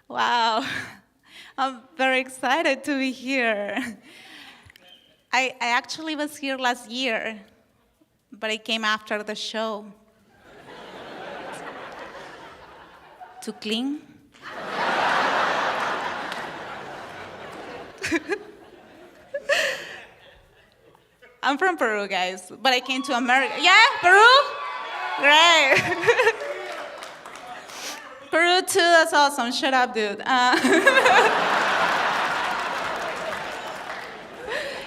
Wow, I'm very excited to be here. I actually was here last year, but I came after the show. To clean. I'm from Peru, guys, but I came to America. Yeah, Peru? Great. Peru too, that's awesome. Shut up, dude.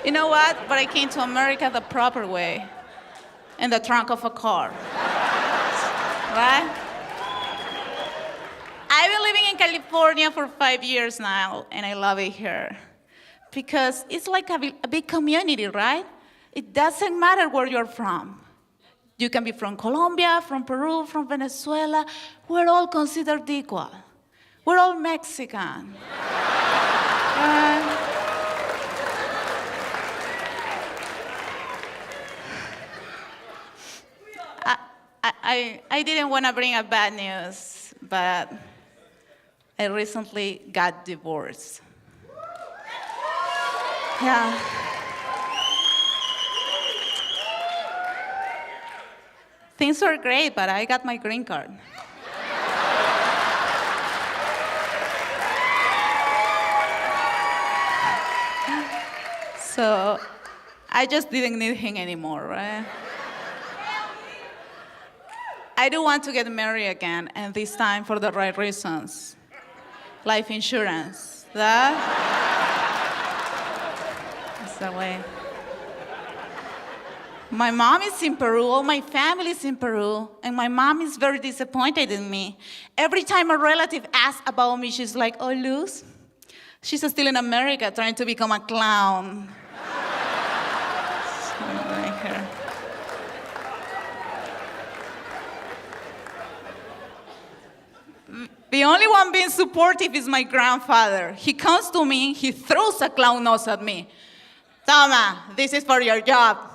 You know what? But I came to America the proper way, in the trunk of a car. Right? I've been living in California for 5 years now, and I love it here. Because it's like a big community, right? It doesn't matter where you're from. You can be from Colombia, from Peru, from Venezuela. We're all considered equal. We're all Mexican. I didn't want to bring up bad news, but I recently got divorced. Yeah. Things were great, but I got my green card. So I just didn't need him anymore, right? I do want to get married again, and this time for the right reasons. Life insurance. That's the way. My mom is in Peru, all my family is in Peru, and my mom is very disappointed in me. Every time a relative asks about me, she's like, oh, Luz, she's still in America trying to become a clown. So I like her. The only one being supportive is my grandfather. He comes to me, he throws a clown nose at me. Toma, this is for your job.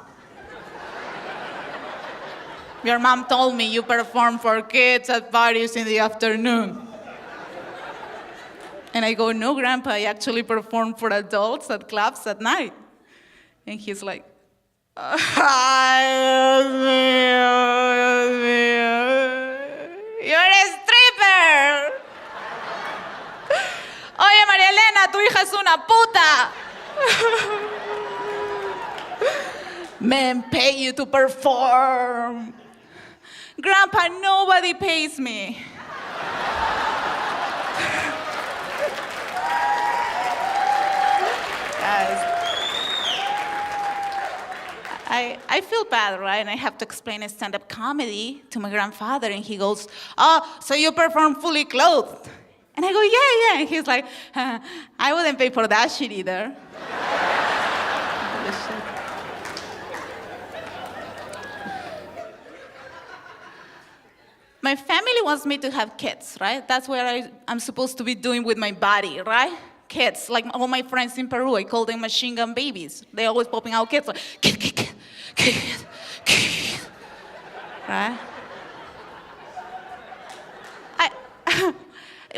Your mom told me you perform for kids at parties in the afternoon. And I go, no, Grandpa, I actually perform for adults at clubs at night. And he's like, ay, Dios mío, Dios mío. You're a stripper. Oye, María Elena, tu hija es una puta. Men pay you to perform. Grandpa, nobody pays me. Guys, I feel bad, right? And I have to explain a stand-up comedy to my grandfather, and he goes, oh, so you perform fully clothed? And I go, yeah. And he's like, I wouldn't pay for that shit either. My family wants me to have kids, right? That's what I'm supposed to be doing with my body, right? Kids, like all my friends in Peru, I call them machine gun babies. They're always popping out kids, like, kid, right?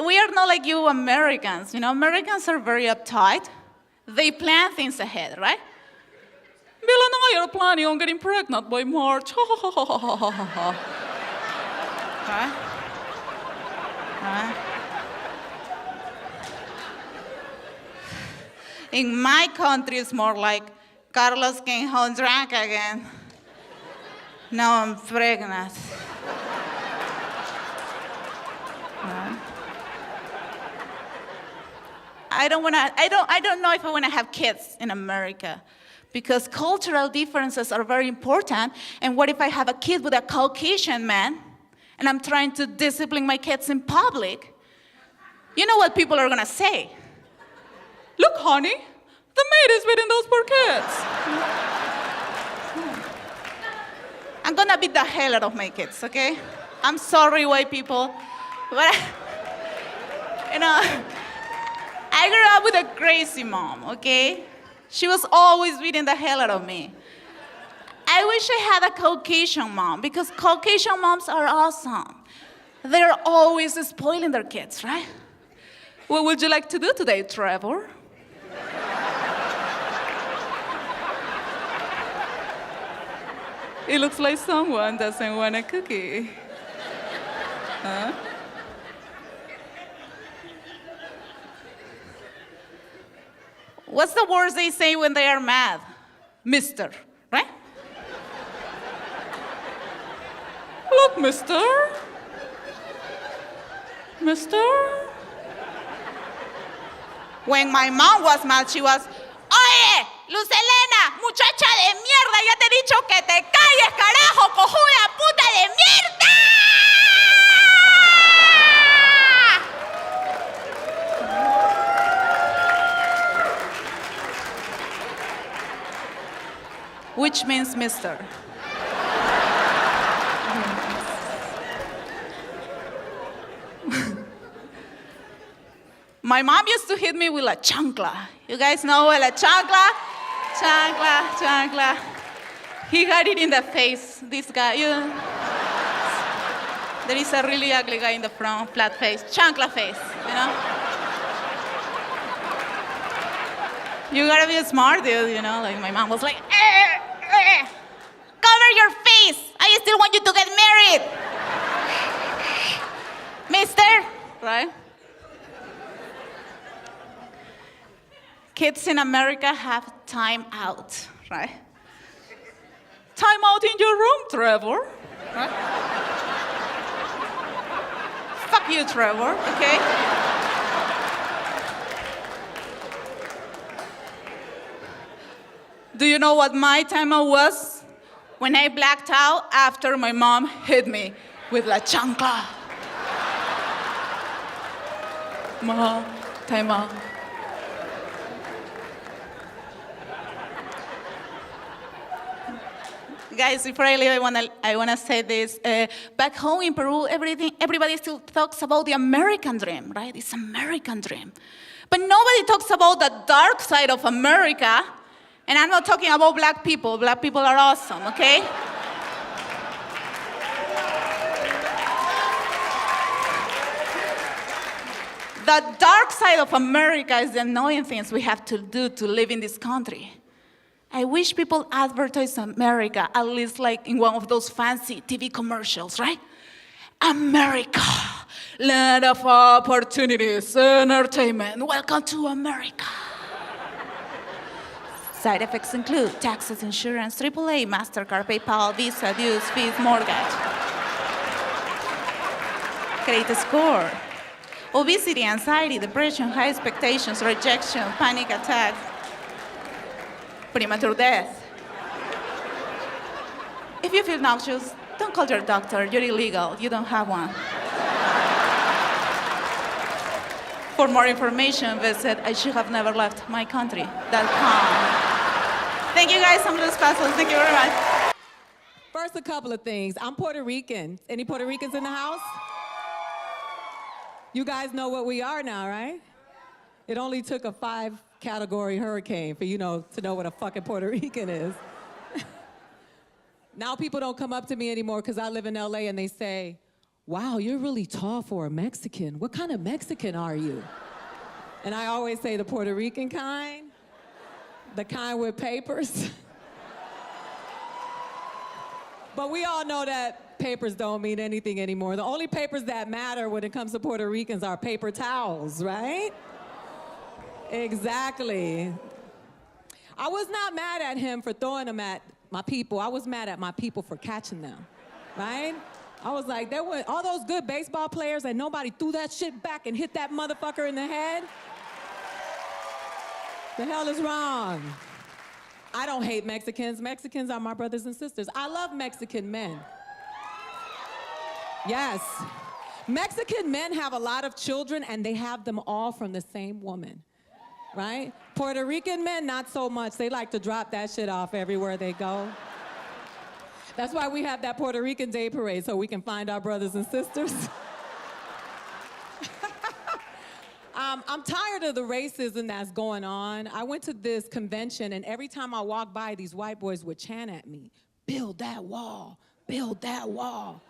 We are not like you Americans, you know? Americans are very uptight. They plan things ahead, right? Bill and I are planning on getting pregnant by March. Right? Right? In my country, it's more like, Carlos came home drunk again. Now I'm pregnant. Right? I don't know if I want to have kids in America, because cultural differences are very important. And what if I have a kid with a Caucasian man, and I'm trying to discipline my kids in public? You know what people are gonna say? Look, honey, the maid is beating those poor kids. I'm gonna beat the hell out of my kids, okay? I'm sorry, white people, but you know, I grew up with a crazy mom, okay? She was always beating the hell out of me. I wish I had a Caucasian mom, because Caucasian moms are awesome. They're always spoiling their kids, right? What would you like to do today, Trevor? It looks like someone doesn't want a cookie. Huh? What's the words they say when they are mad? Mister, right? Look, mister. Mister. When my mom was mad, she was, Oye, Luz Helena, muchacha de mierda, ya te he dicho que te calles, carajo, cojuda, puta de mierda! Which means mister. My mom used to hit me with a chancla. You guys know what a chancla? Chancla. He got it in the face, this guy. There is a really ugly guy in the front, flat face, chancla face, you know? You gotta be a smart dude, you know? Like my mom was like, cover your face. I still want you to get married. Mister, right? Kids in America have time out, right? Time out in your room, Trevor. Right? Fuck you, Trevor, okay? Do you know what my time out was? When I blacked out after my mom hit me with la chancla. Ma, time out. Guys, before I leave, I wanna say this. Back home in Peru, everybody still talks about the American dream, right? It's American dream. But nobody talks about the dark side of America. And I'm not talking about black people. Black people are awesome, okay? The dark side of America is the annoying things we have to do to live in this country. I wish people advertise America, at least like in one of those fancy TV commercials, right? America, land of opportunities, entertainment. Welcome to America. Side effects include taxes, insurance, AAA, MasterCard, PayPal, Visa, dues, fees, mortgage. Credit score. Obesity, anxiety, depression, high expectations, rejection, panic attacks. Premature death. If you feel nauseous, don't call your doctor. You're illegal. You don't have one. For more information, visit IshouldHaveNeverLeftMyCountry.com. Thank you guys. I'm Luz Pasos. Thank you very much. First, a couple of things. I'm Puerto Rican. Any Puerto Ricans in the house? You guys know what we are now, right? It only took a 5-category hurricane for to know what a fucking Puerto Rican is. Now people don't come up to me anymore because I live in LA and they say, wow, you're really tall for a Mexican. What kind of Mexican are you? And I always say the Puerto Rican kind, the kind with papers. But we all know that papers don't mean anything anymore. The only papers that matter when it comes to Puerto Ricans are paper towels, right? Exactly. I was not mad at him for throwing them at my people. I was mad at my people for catching them, right? I was like, there were all those good baseball players and nobody threw that shit back and hit that motherfucker in the head. The hell is wrong? I don't hate Mexicans. Mexicans are my brothers and sisters. I love Mexican men. Yes. Mexican men have a lot of children and they have them all from the same woman, right? Puerto Rican men, not so much. They like to drop that shit off everywhere they go. That's why we have that Puerto Rican Day Parade, so we can find our brothers and sisters. I'm tired of the racism that's going on. I went to this convention, and every time I walked by, these white boys would chant at me, build that wall, build that wall.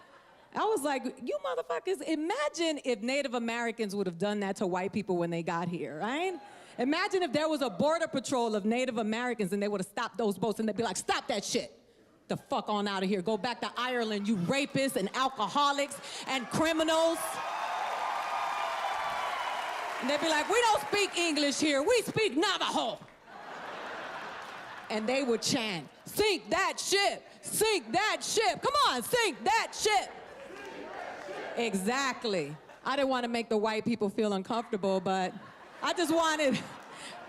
I was like, you motherfuckers, imagine if Native Americans would have done that to white people when they got here, right? Imagine if there was a border patrol of Native Americans and they would have stopped those boats and they'd be like, stop that shit. The fuck on out of here. Go back to Ireland, you rapists and alcoholics and criminals. And they'd be like, we don't speak English here, we speak Navajo. And they would chant, sink that ship, sink that ship. Come on, sink that ship. Exactly. I didn't want to make the white people feel uncomfortable, but I just wanted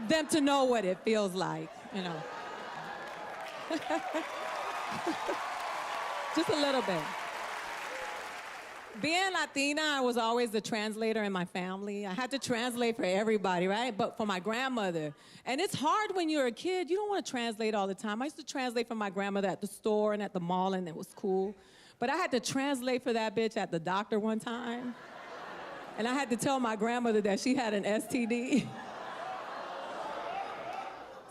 them to know what it feels like, you know. Just a little bit. Being Latina, I was always the translator in my family. I had to translate for everybody, right? But for my grandmother. And it's hard when you're a kid. You don't want to translate all the time. I used to translate for my grandmother at the store and at the mall, and it was cool. But I had to translate for that bitch at the doctor one time. And I had to tell my grandmother that she had an STD.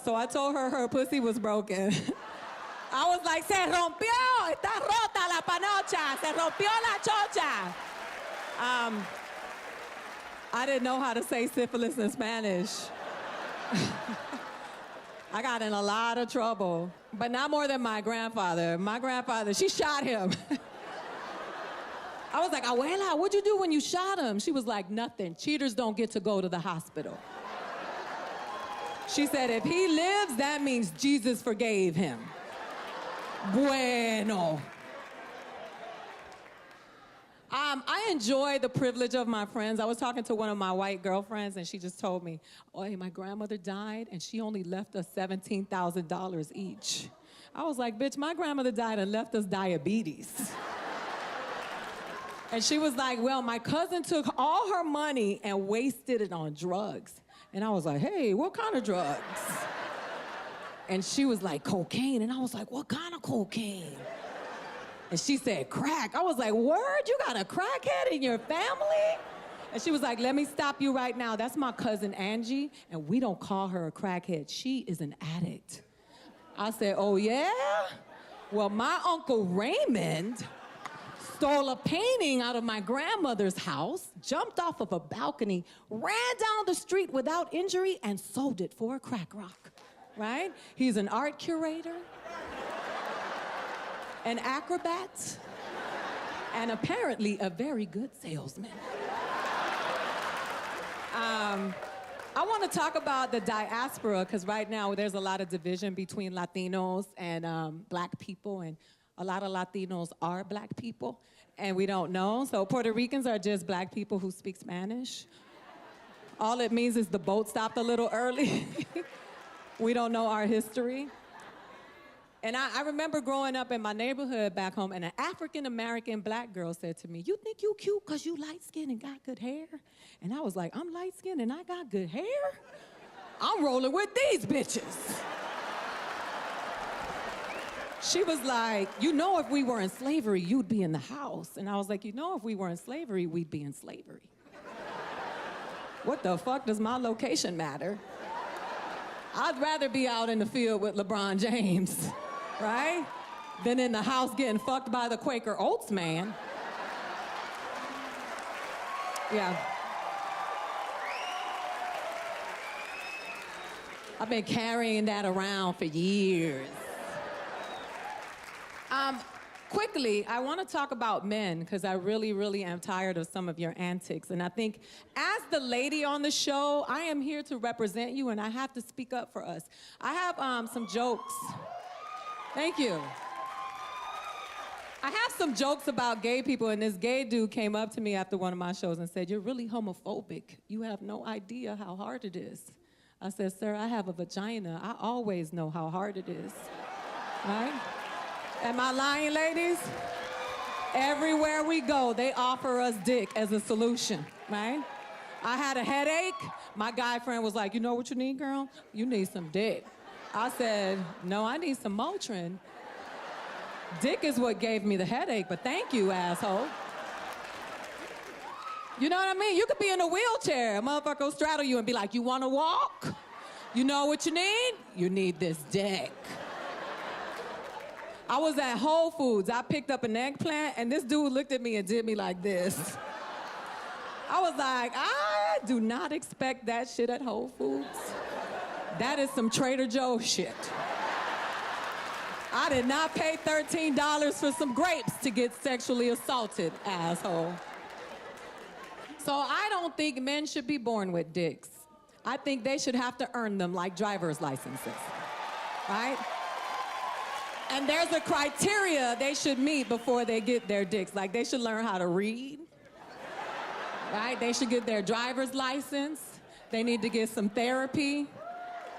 So I told her her pussy was broken. I was like, se rompió, está rota la panocha, se rompió la chocha. I didn't know how to say syphilis in Spanish. I got in a lot of trouble, but not more than my grandfather. My grandfather, she shot him. I was like, abuela, what'd you do when you shot him? She was like, nothing. Cheaters don't get to go to the hospital. She said, if he lives, that means Jesus forgave him. Bueno. I enjoy the privilege of my friends. I was talking to one of my white girlfriends, and she just told me, oh, hey, my grandmother died, and she only left us $17,000 each. I was like, bitch, my grandmother died and left us diabetes. And she was like, well, my cousin took all her money and wasted it on drugs. And I was like, hey, what kind of drugs? And she was like, cocaine. And I was like, what kind of cocaine? And she said, crack. I was like, word? You got a crackhead in your family? And she was like, let me stop you right now. That's my cousin Angie, and we don't call her a crackhead. She is an addict. I said, oh, yeah? Well, my Uncle Raymond stole a painting out of my grandmother's house, jumped off of a balcony, ran down the street without injury, and sold it for a crack rock. Right? He's an art curator, an acrobat, and apparently a very good salesman. I want to talk about the diaspora, because right now there's a lot of division between Latinos and black people, and a lot of Latinos are black people, and we don't know. So Puerto Ricans are just black people who speak Spanish. All it means is the boat stopped a little early. We don't know our history. And I remember growing up in my neighborhood back home, and an African-American black girl said to me, you think you cute because you light-skinned and got good hair? And I was like, I'm light-skinned and I got good hair? I'm rolling with these bitches. She was like, you know, if we were in slavery, you'd be in the house. And I was like, you know, if we were in slavery, we'd be in slavery. What the fuck does my location matter? I'd rather be out in the field with LeBron James, right? Than in the house getting fucked by the Quaker Oats man. Yeah. I've been carrying that around for years. Quickly, I want to talk about men, because I really, really am tired of some of your antics. And I think as the lady on the show, I am here to represent you, and I have to speak up for us. I have some jokes. Thank you. I have some jokes about gay people, and this gay dude came up to me after one of my shows and said, you're really homophobic. You have no idea how hard it is. I said, sir, I have a vagina. I always know how hard it is, right? Am I lying, ladies? Everywhere we go, they offer us dick as a solution, right? I had a headache. My guy friend was like, you know what you need, girl? You need some dick. I said, no, I need some Motrin. Dick is what gave me the headache, but thank you, asshole. You know what I mean? You could be in a wheelchair. A motherfucker will straddle you and be like, you want to walk? You know what you need? You need this dick. I was at Whole Foods. I picked up an eggplant, and this dude looked at me and did me like this. I was like, I do not expect that shit at Whole Foods. That is some Trader Joe's shit. I did not pay $13 for some grapes to get sexually assaulted, asshole. So I don't think men should be born with dicks. I think they should have to earn them like driver's licenses, right? And there's a criteria they should meet before they get their dicks. Like, they should learn how to read, right? They should get their driver's license. They need to get some therapy.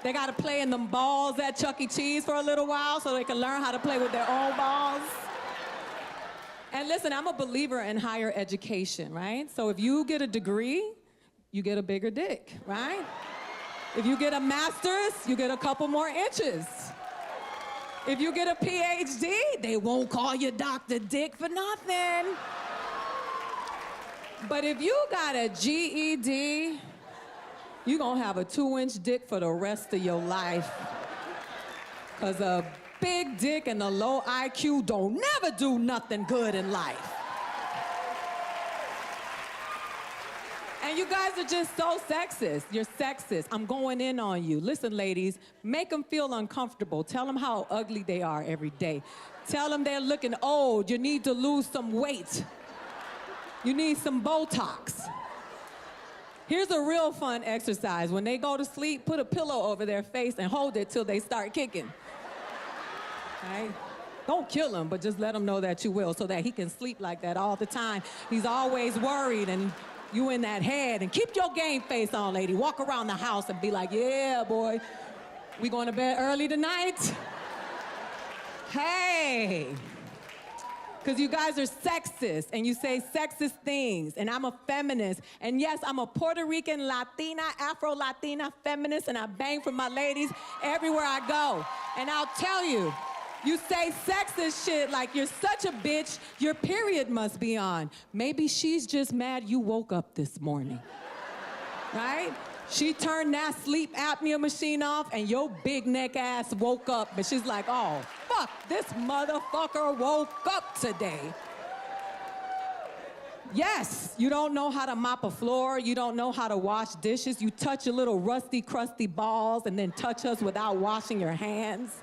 They gotta play in them balls at Chuck E. Cheese for a little while so they can learn how to play with their own balls. And listen, I'm a believer in higher education, right? So if you get a degree, you get a bigger dick, right? If you get a master's, you get a couple more inches. If you get a PhD, they won't call you Dr. Dick for nothing. But if you got a GED, you're gonna have a 2-inch dick for the rest of your life. Cause a big dick and a low IQ don't never do nothing good in life. And you guys are just so sexist. You're sexist. I'm going in on you. Listen, ladies, make them feel uncomfortable. Tell them how ugly they are every day. Tell them they're looking old. You need to lose some weight. You need some Botox. Here's a real fun exercise. When they go to sleep, put a pillow over their face and hold it till they start kicking. Right? Don't kill him, but just let him know that you will so that he can sleep like that all the time. He's always worried and you in that head. And keep your game face on, lady. Walk around the house and be like, yeah, boy, we going to bed early tonight? Hey. Because you guys are sexist and you say sexist things, and I'm a feminist. And yes, I'm a Puerto Rican, Latina, Afro-Latina feminist, and I bang for my ladies everywhere I go. And I'll tell you, you say sexist shit like you're such a bitch, your period must be on. Maybe she's just mad you woke up this morning, right? She turned that sleep apnea machine off and your big neck ass woke up, but she's like, oh, fuck, this motherfucker woke up today. Yes, you don't know how to mop a floor, you don't know how to wash dishes, you touch your little rusty, crusty balls and then touch us without washing your hands.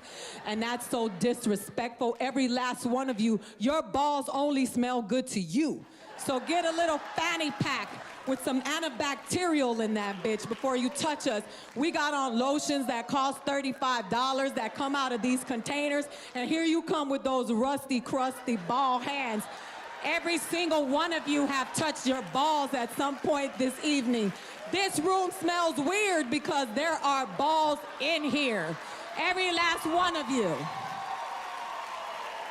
And that's so disrespectful. Every last one of you, your balls only smell good to you. So get a little fanny pack with some antibacterial in that bitch before you touch us. We got on lotions that cost $35 that come out of these containers, and here you come with those rusty, crusty ball hands. Every single one of you have touched your balls at some point this evening. This room smells weird because there are balls in here. Every last one of you.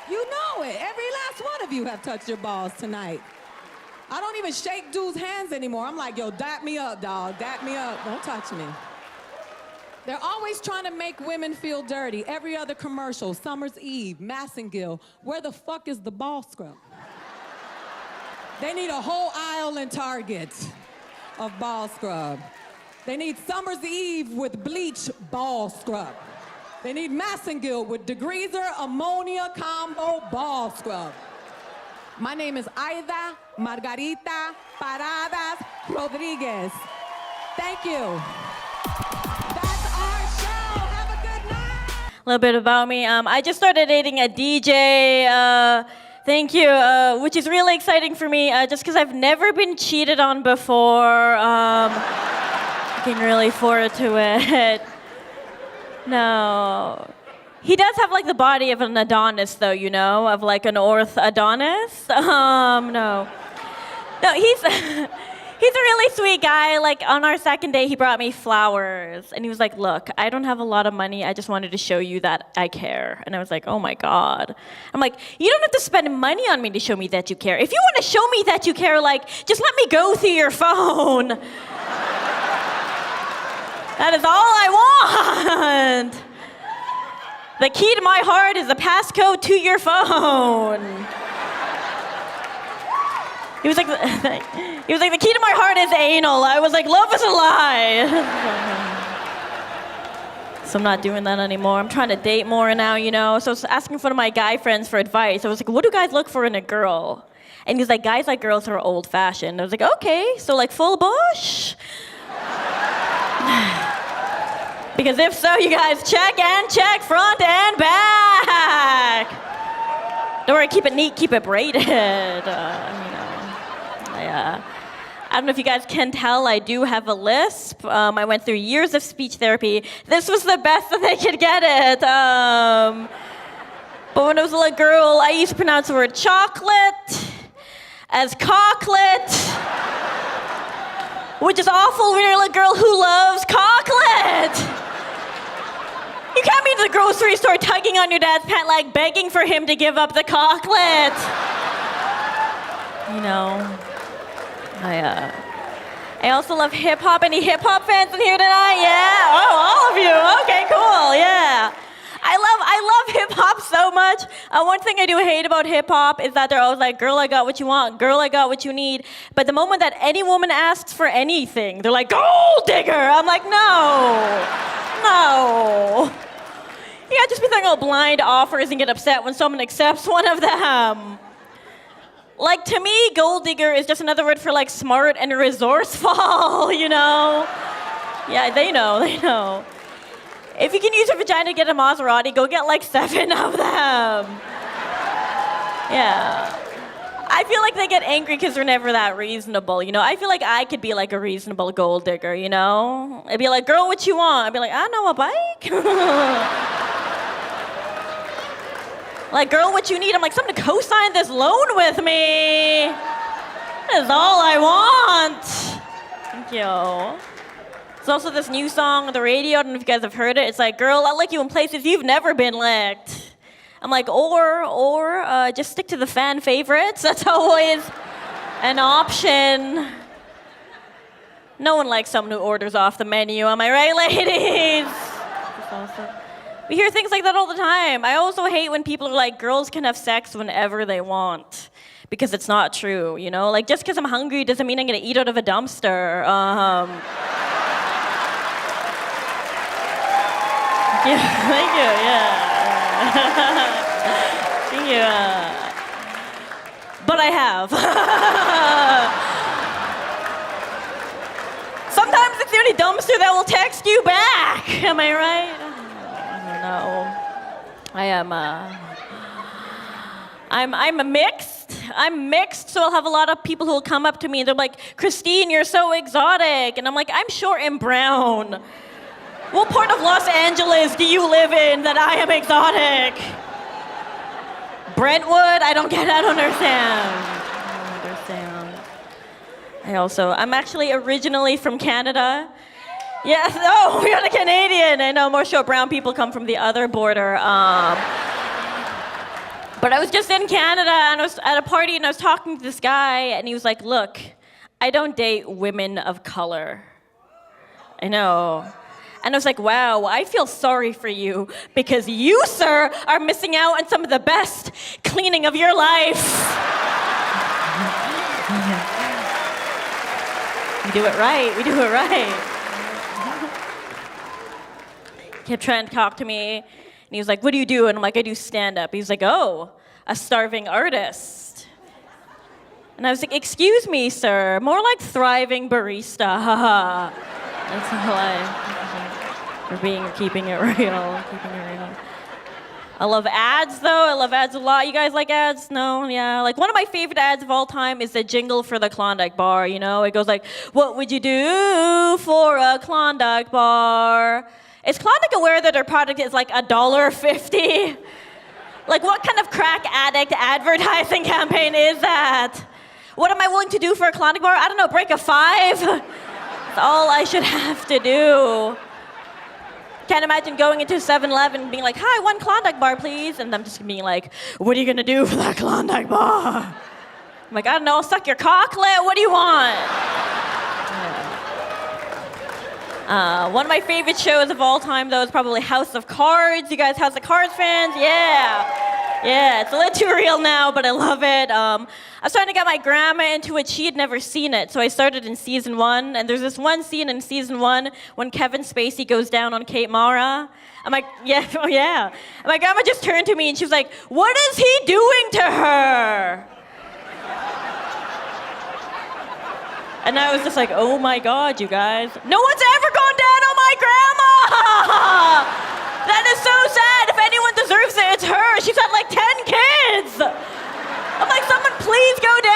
You know it. Every last one of you have touched your balls tonight. I don't even shake dudes' hands anymore. I'm like, yo, dap me up, dog. Dap me up. Don't touch me. They're always trying to make women feel dirty. Every other commercial, Summer's Eve, Massengill. Where the fuck is the ball scrub? They need a whole aisle in Target of ball scrub. They need Summer's Eve with bleach ball scrub. They need Massengill with degreaser ammonia combo ball scrub. My name is Aida Margarita Paradas Rodriguez. Thank you. That's our show. Have a good night. A little bit about me. I just started dating a DJ. Thank you, which is really exciting for me, just because I've never been cheated on before. Looking really forward to it. No. He does have like the body of an Adonis, though, you know, of like an Orth Adonis. No, he's a really sweet guy. Like on our second date, he brought me flowers, and he was like, "Look, I don't have a lot of money. I just wanted to show you that I care." And I was like, "Oh my God." I'm like, "You don't have to spend money on me to show me that you care. If you want to show me that you care, like, just let me go through your phone." That is all I want. The key to my heart is the passcode to your phone. He was like, the key to my heart is anal. I was like, love is a lie. So I'm not doing that anymore. I'm trying to date more now, you know? So I was asking one of my guy friends for advice. I was like, what do guys look for in a girl? And he's like, guys like girls who are old-fashioned. I was like, okay, so like full bush? Because if so, you guys check and check, front and back. Don't worry, keep it neat, keep it braided. I don't know if you guys can tell, I do have a lisp. I went through years of speech therapy. This was the best that they could get it. But when I was a little girl, I used to pronounce the word chocolate as cocklet, which is awful when you're a little girl who loves cocklet. You can't be in the grocery store tugging on your dad's pant leg, begging for him to give up the cocklet. You know. I also love hip hop. Any hip hop fans in here tonight? Yeah. Oh, all of you. Okay, cool. Yeah. I love hip hop so much. One thing I do hate about hip hop is that they're always like, "Girl, I got what you want. Girl, I got what you need." But the moment that any woman asks for anything, they're like, "Gold digger." I'm like, no. You can't just be throwing out blind offers and get upset when someone accepts one of them. Like, to me, gold digger is just another word for, like, smart and resourceful, you know? Yeah, they know. If you can use your vagina to get a Maserati, go get, like, 7 of them. Yeah. I feel like they get angry because they're never that reasonable, you know? I feel like I could be, like, a reasonable gold digger, you know? I'd be like, girl, what you want? I'd be like, I know, a bike. Like, girl, what you need? I'm like, someone to co-sign this loan with me. That is all I want. Thank you. There's also this new song on the radio. I don't know if you guys have heard it. It's like, girl, I'll lick you in places you've never been licked. I'm like, or just stick to the fan favorites. That's always an option. No one likes someone who orders off the menu. Am I right, ladies? That's awesome. We hear things like that all the time. I also hate when people are like, girls can have sex whenever they want, because it's not true, you know? Like, just because I'm hungry doesn't mean I'm gonna eat out of a dumpster. Yeah, thank you, yeah. Thank you. But I have. Sometimes it's the only dumpster that will text you back. Am I right? No, I am. I'm mixed. I'm mixed, so I'll have a lot of people who will come up to me and they're like, "Chritine, you're so exotic," and I'm like, "I'm short and brown. What part of Los Angeles do you live in that I am exotic? Brentwood? I don't understand. I'm actually originally from Canada. Yes, oh, we got a Canadian. I know more short brown people come from the other border. But I was just in Canada and I was at a party and I was talking to this guy and he was like, look, I don't date women of color. I know. And I was like, wow, I feel sorry for you because you, sir, are missing out on some of the best cleaning of your life. We do it right. He kept trying to talk to me, and he was like, what do you do? And I'm like, I do stand-up. He was like, oh, a starving artist. And I was like, excuse me, sir, more like thriving barista. That's all keeping it real. I love ads, though. I love ads a lot. You guys like ads? No? Yeah. Like, one of my favorite ads of all time is the jingle for the Klondike bar, you know? It goes like, what would you do for a Klondike bar? Is Klondike aware that their product is like $1.50? Like, what kind of crack addict advertising campaign is that? What am I willing to do for a Klondike bar? I don't know, break a 5? That's all I should have to do. Can't imagine going into 7-Eleven and being like, hi, 1 Klondike bar, please. And I'm just being like, what are you gonna do for that Klondike bar? I'm like, I don't know, suck your cocklet, what do you want? One of my favorite shows of all time, though, is probably House of Cards. You guys House of Cards fans? Yeah. Yeah, it's a little too real now, but I love it. I was trying to get my grandma into it. She had never seen it, so I started in season 1. And there's this one scene in season 1 when Kevin Spacey goes down on Kate Mara. I'm like, yeah, oh yeah. And my grandma just turned to me and she was like, "What is he doing to her?" And I was just like, oh my God, you guys. No one's ever gone down on my grandma! That is so sad. If anyone deserves it, it's her. She's had like 10 kids. I'm like, someone please go down